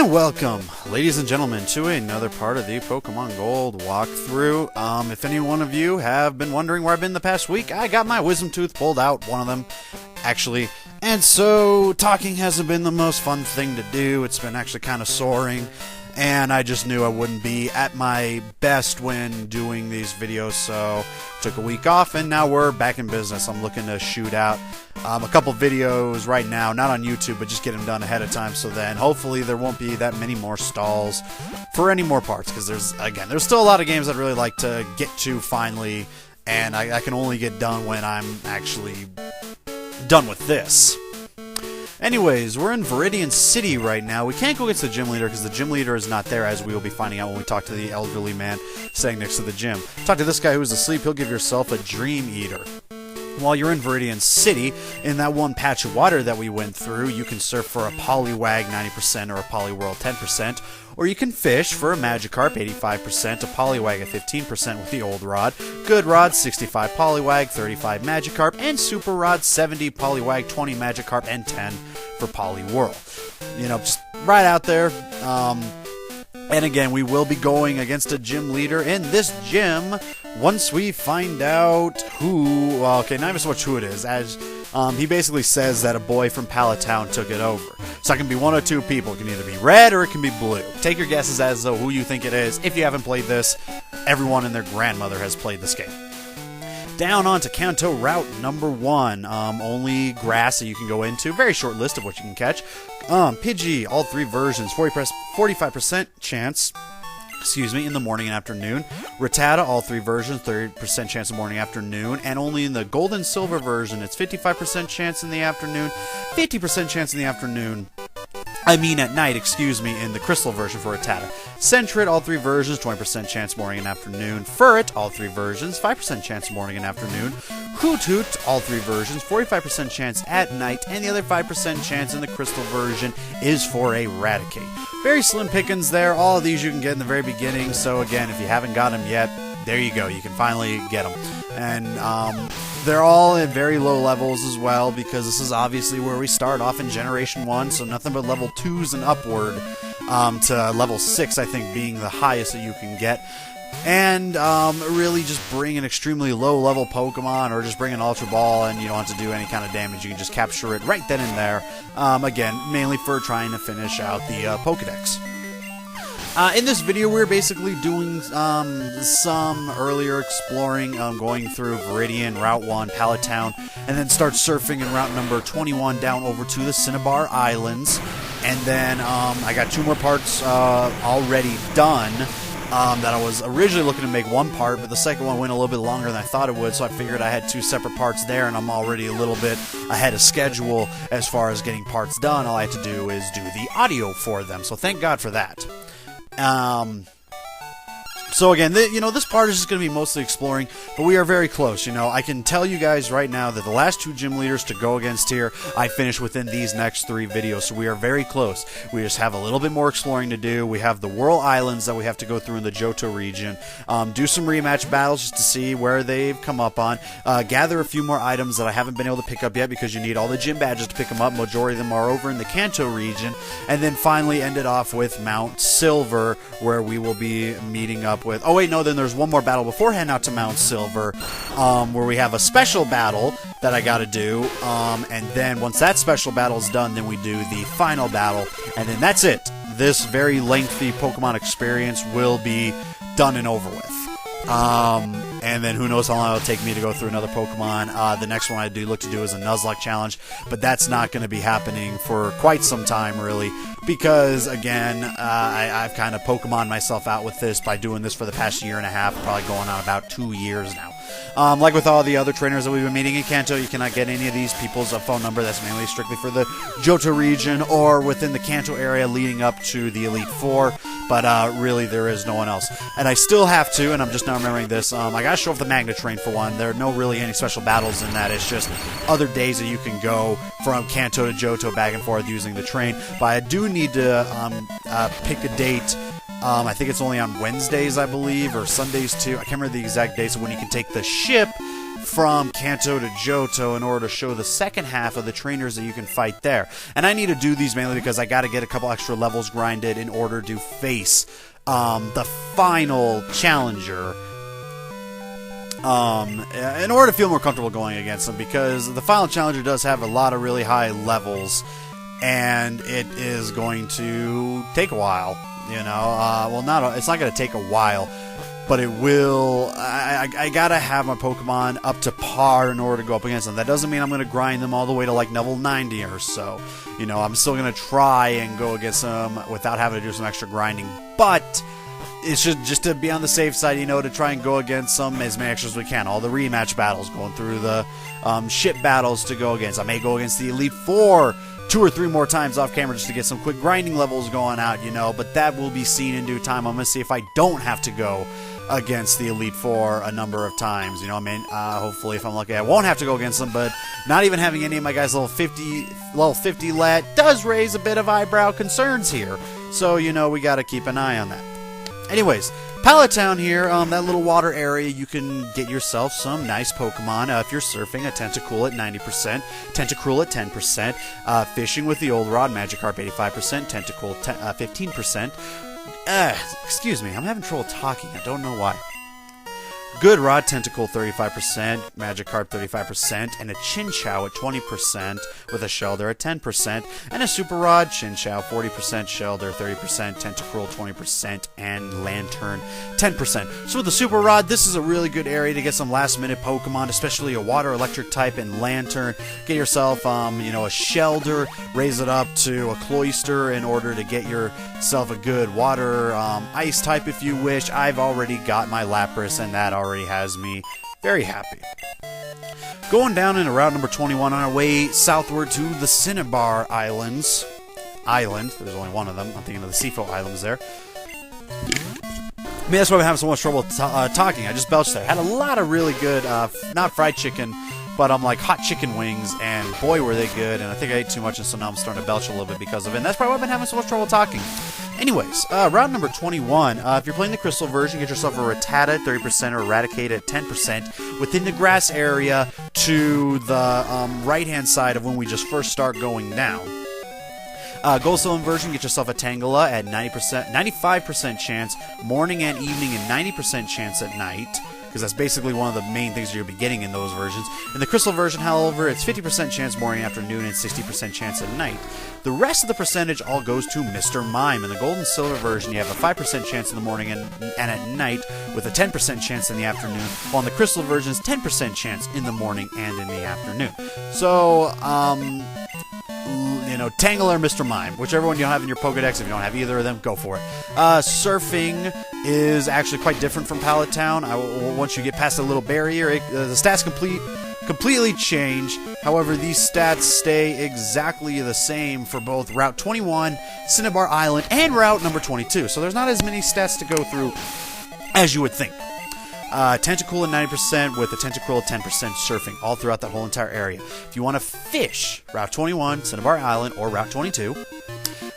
And welcome, ladies and gentlemen, to another part of the Pokemon Gold walkthrough. If any one of you have been wondering where I've been the past week, I got my wisdom tooth pulled out, one of them, actually. And so, talking hasn't been the most fun thing to do. It's been actually kind of soaring. And I just knew I wouldn't be at my best when doing these videos, so took a week off, and now we're back in business. I'm looking to shoot out a couple videos right now, not on YouTube, but just get them done ahead of time, so then hopefully there won't be that many more stalls for any more parts, because there's still a lot of games I'd really like to get to finally, and I can only get done when I'm actually done with this. Anyways, we're in Viridian City right now. We can't go against the gym leader because the gym leader is not there, as we will be finding out when we talk to the elderly man sitting next to the gym. Talk to this guy who's asleep. He'll give yourself a Dream Eater. While you're in Viridian City, in that one patch of water that we went through, you can surf for a Poliwag 90% or a Poliwhirl 10%, or you can fish for a Magikarp 85%, a Poliwag at 15% with the old rod, Good Rod 65 Poliwag, 35 Magikarp, and Super Rod 70 Poliwag, 20 Magikarp, and 10 for Poliwhirl. You know, just right out there. And again, we will be going against a gym leader in this gym once we find out who, well, okay, not even so much who it is, as he basically says that a boy from Palatown took it over. So it can be one or two people. It can either be red or it can be blue. Take your guesses as to who you think it is. If you haven't played this, everyone and their grandmother has played this game. Down onto Kanto Route number 1. Only grass that you can go into. Very short list of what you can catch. Pidgey, all three versions, 45% chance, in the morning and afternoon. Rattata, all three versions, 30% chance in the morning and afternoon. And only in the gold and silver version, it's 55% chance in the afternoon, 50% chance in the afternoon. At night, in the crystal version for Rattata. Sentret, all three versions, 20% chance morning and afternoon. Furret, all three versions, 5% chance morning and afternoon. Hoot, all three versions, 45% chance at night, and the other 5% chance in the crystal version is for a Raticate. Very slim pickings there. All of these you can get in the very beginning, so again, if you haven't got them yet, there you go. You can finally get them. And they're all at very low levels as well, because this is obviously where we start off in Generation 1, so nothing but level 2s and upward to level 6, I think, being the highest that you can get. And really just bring an extremely low-level Pokemon, or just bring an Ultra Ball, and you don't have to do any kind of damage. You can just capture it right then and there. Again, mainly for trying to finish out the Pokedex. In this video, we're basically doing some earlier exploring, going through Viridian, Route 1, Palatown, and then start surfing in Route number 21 down over to the Cinnabar Islands. And then I got 2 more parts already done that I was originally looking to make one part, but the second one went a little bit longer than I thought it would, so I figured I had 2 separate parts there, and I'm already a little bit ahead of schedule as far as getting parts done. All I have to do is do the audio for them, so thank God for that. So again, this part is just going to be mostly exploring, but we are very close. I can tell you guys right now that the last 2 gym leaders to go against here, I finished within these next 3 videos, so we are very close. We just have a little bit more exploring to do. We have the Whirl Islands that we have to go through in the Johto region, do some rematch battles just to see where they've come up on, gather a few more items that I haven't been able to pick up yet because you need all the gym badges to pick them up. Majority of them are over in the Kanto region, and then finally end it off with Mount Silver, where we will be meeting up with... Oh, wait, no, then there's one more battle beforehand out to Mount Silver, where we have a special battle that I gotta do, and then once that special battle is done, then we do the final battle, and then that's it. This very lengthy Pokemon experience will be done and over with. And then who knows how long it'll take me to go through another Pokemon. The next one I do look to do is a Nuzlocke challenge, but that's not going to be happening for quite some time, really, because, again, I've kind of Pokemon myself out with this by doing this for the past year and a half, probably going on about 2 years now. Like with all the other trainers that we've been meeting in Kanto, you cannot get any of these people's phone number. That's mainly strictly for the Johto region or within the Kanto area leading up to the Elite Four, but really there is no one else. And I still have to, and I'm just now remembering this, I gotta show off the Magnet Train for one. There are no really any special battles in that. It's just other days that you can go from Kanto to Johto back and forth using the train. But I do need to pick a date. I think it's only on Wednesdays, I believe, or Sundays too. I can't remember the exact dates of when you can take the ship from Kanto to Johto in order to show the second half of the trainers that you can fight there. And I need to do these mainly because I got to get a couple extra levels grinded in order to face the final challenger. In order to feel more comfortable going against them, because the final challenger does have a lot of really high levels, and it is going to take a while. You know, it's not going to take a while, but it will. I gotta have my Pokemon up to par in order to go up against them. That doesn't mean I'm going to grind them all the way to like level 90 or so. You know, I'm still going to try and go against them without having to do some extra grinding, but it's just to be on the safe side, you know, to try and go against them as many extras as we can. All the rematch battles, going through the ship battles to go against. I may go against the Elite Four 2 or 3 more times off camera just to get some quick grinding levels going out, you know, but that will be seen in due time. I'm going to see if I don't have to go against the Elite Four a number of times, you know. I mean, hopefully if I'm lucky I won't have to go against them, but not even having any of my guys level 50 let does raise a bit of eyebrow concerns here. So, you know, we got to keep an eye on that. Anyways, Pallet Town here, that little water area, you can get yourself some nice Pokemon. If you're surfing, a Tentacool at 90%, Tentacruel at 10%, fishing with the Old Rod, Magikarp 85%, Tentacool 15%. Excuse me, I'm having trouble talking, I don't know why. Good Rod, Tentacool 35%, Magikarp 35%, and a Chinchou at 20%, with a Shelder at 10%, and a Super Rod, Chinchou 40%, Shelder 30%, Tentacruel 20%, and Lantern 10%. So with the Super Rod, this is a really good area to get some last-minute Pokemon, especially a Water Electric type and Lantern. Get yourself, you know, a Shelder, raise it up to a Cloyster in order to get yourself a good Water Ice type if you wish. I've already got my Lapras, and that already has me very happy. Going down into route number 21 on our way southward to the Cinnabar Islands. There's only one of them. I'm thinking of the Sifo Islands there. I mean, that's why I'm having so much trouble talking. I just belched there. Had a lot of really good, not fried chicken, but like hot chicken wings, and boy were they good. And I think I ate too much, and so now I'm starting to belch a little bit because of it. And that's probably why I've been having so much trouble talking. Anyways, route number 21. If you're playing the Crystal version, get yourself a Rattata 30% or Eradicate at 10% within the grass area to the right-hand side of when we just first start going down. Gold Silver version, get yourself a Tangela at 95% chance morning and evening, and 90% chance at night, because that's basically one of the main things you'll be getting in those versions. In the Crystal version, however, it's 50% chance morning, afternoon, and 60% chance at night. The rest of the percentage all goes to Mr. Mime. In the Gold and Silver version, you have a 5% chance in the morning and at night, with a 10% chance in the afternoon, while in the Crystal version, it's 10% chance in the morning and in the afternoon. So, you know, Tangela or Mr. Mime, whichever one you have in your Pokedex. If you don't have either of them, go for it. Surfing is actually quite different from Pallet Town. Once you get past the little barrier, the stats completely change. However, these stats stay exactly the same for both Route 21, Cinnabar Island, and Route number 22. So there's not as many stats to go through as you would think. Tentacool at 90% with a Tentacruel at 10% surfing all throughout that whole entire area. If you want to fish, Route 21, Cinnabar Island, or Route 22,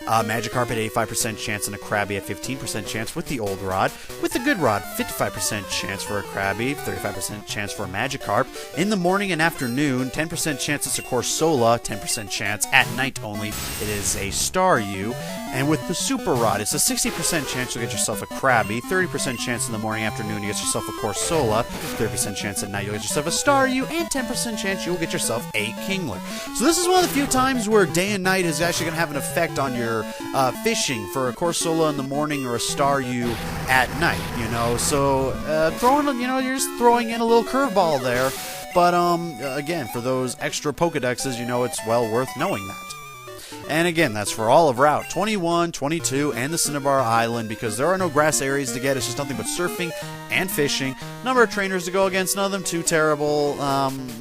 Magikarp at 85% chance and a Krabby at 15% chance with the Old Rod. With the Good Rod, 55% chance for a Krabby, 35% chance for a Magikarp. In the morning and afternoon, 10% chance it's a Corsola, 10% chance at night only it is a Staryu. And with the Super Rod, it's a 60% chance you'll get yourself a Krabby, 30% chance in the morning afternoon you get yourself a Corsola, 30% chance at night you'll get yourself a Staryu, and 10% chance you'll get yourself a Kingler. So this is one of the few times where day and night is actually going to have an effect on your fishing for a Corsola in the morning or a Staryu at night, you know. So you're just throwing in a little curveball there. But again, for those extra Pokedexes, you know, it's well worth knowing that. And again, that's for all of Route 21, 22, and the Cinnabar Island, because there are no grass areas to get. It's just nothing but surfing and fishing. Number of trainers to go against, none of them too terrible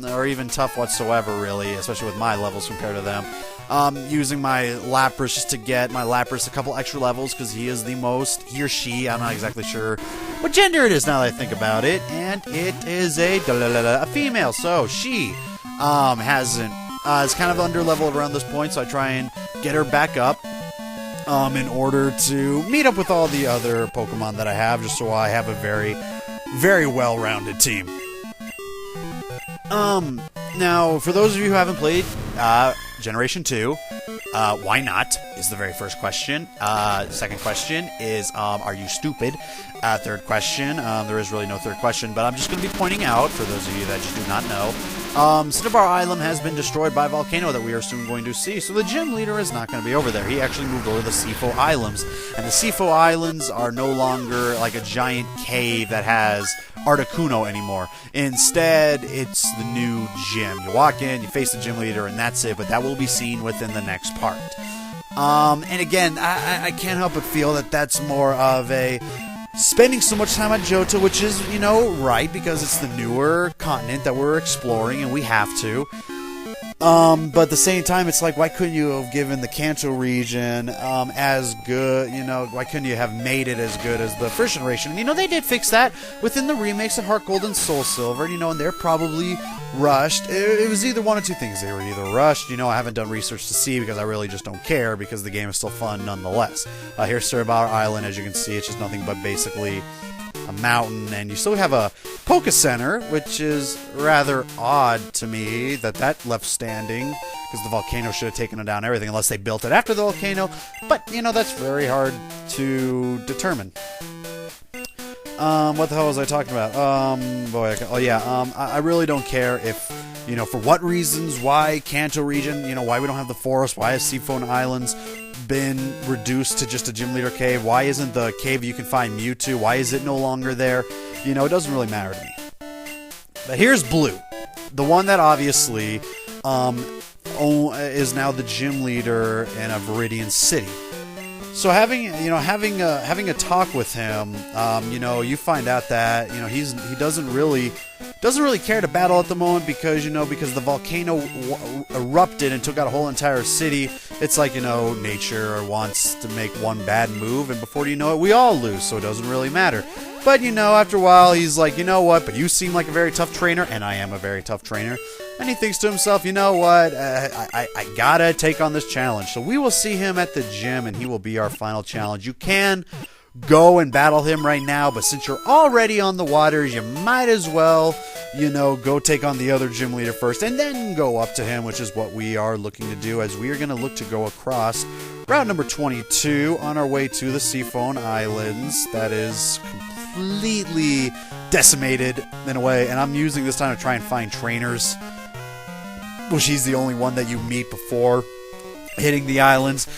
or even tough whatsoever, really, especially with my levels compared to them. Using my Lapras just to get my Lapras a couple extra levels, because he or she, I'm not exactly sure what gender it is now that I think about it, and it is a female, so she is kind of under-leveled around this point, so I try and get her back up in order to meet up with all the other Pokemon that I have, just so I have a very, very well-rounded team. Now, for those of you who haven't played Generation 2, why not, is the very first question. Second question is, are you stupid? Third question, there is really no third question, but I'm just going to be pointing out, for those of you that just do not know, Cinnabar Island has been destroyed by a volcano that we are soon going to see, so the gym leader is not going to be over there. He actually moved over to the Sifo Islands, and the Sifo Islands are no longer like a giant cave that has Articuno anymore. Instead, it's the new gym. You walk in, you face the gym leader, and that's it, but that will be seen within the next part. And again, I can't help but feel that that's more of a spending so much time on Johto, which is, you know, right, because it's the newer continent that we're exploring, and we have to. But at the same time, it's like, why couldn't you have given the Kanto region as good, you know, why couldn't you have made it as good as the first generation? And, you know, they did fix that within the remakes of Heart Gold and Soul Silver, you know, and they're probably rushed. It was either one of two things. They were either rushed, you know, I haven't done research to see because I really just don't care because the game is still fun nonetheless. Here's Cinnabar Island, as you can see, it's just nothing but basically a mountain, and you still have a Poké Center, which is rather odd to me that left standing, because the volcano should have taken down everything, unless they built it after the volcano, but, you know, that's very hard to determine. What the hell was I talking about? I really don't care if, you know, for what reasons, why Kanto region, you know, why we don't have the forest, why has Seafoam Islands been reduced to just a gym leader cave, why isn't the cave you can find Mewtwo, why is it no longer there, you know, it doesn't really matter to me. But here's Blue, the one that obviously is now the gym leader in a Viridian City. So having a talk with him, you know, you find out that, you know, he doesn't really care to battle at the moment because, you know, because the volcano erupted and took out a whole entire city. It's like, you know, nature wants to make one bad move, and before you know it, we all lose, so it doesn't really matter. But, you know, after a while, he's like, you know what, but you seem like a very tough trainer, and I am a very tough trainer. And he thinks to himself, you know what, I gotta take on this challenge. So we will see him at the gym, and he will be our final challenge. You can go and battle him right now, but since you're already on the waters, you might as well, you know, go take on the other gym leader first, and then go up to him, which is what we are looking to do, as we are going to look to go across route number 22 on our way to the Seafoam Islands. That is completely decimated in a way, and I'm using this time to try and find trainers, which he's the only one that you meet before hitting the islands.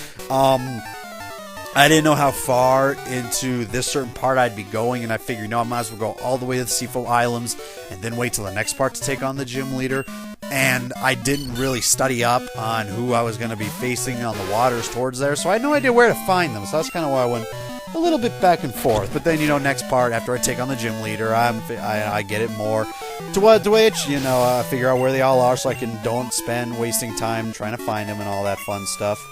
I didn't know how far into this certain part I'd be going, and I figured, no, I might as well go all the way to the Seafoam Islands and then wait till the next part to take on the gym leader. And I didn't really study up on who I was going to be facing on the waters towards there, so I had no idea where to find them. So that's kind of why I went a little bit back and forth. But then, you know, next part, after I take on the gym leader, I get it more to which, you know, I figure out where they all are so I don't spend wasting time trying to find them and all that fun stuff.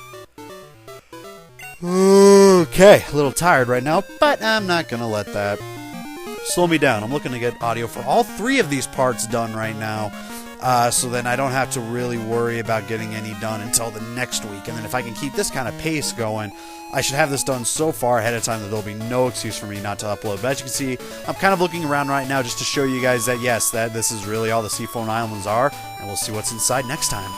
Okay, a little tired right now, but I'm not going to let that slow me down. I'm looking to get audio for all three of these parts done right now, so then I don't have to really worry about getting any done until the next week. And then if I can keep this kind of pace going, I should have this done so far ahead of time that there'll be no excuse for me not to upload. But as you can see, I'm kind of looking around right now just to show you guys that, yes, that this is really all the Seafoam Islands are, and we'll see what's inside next time.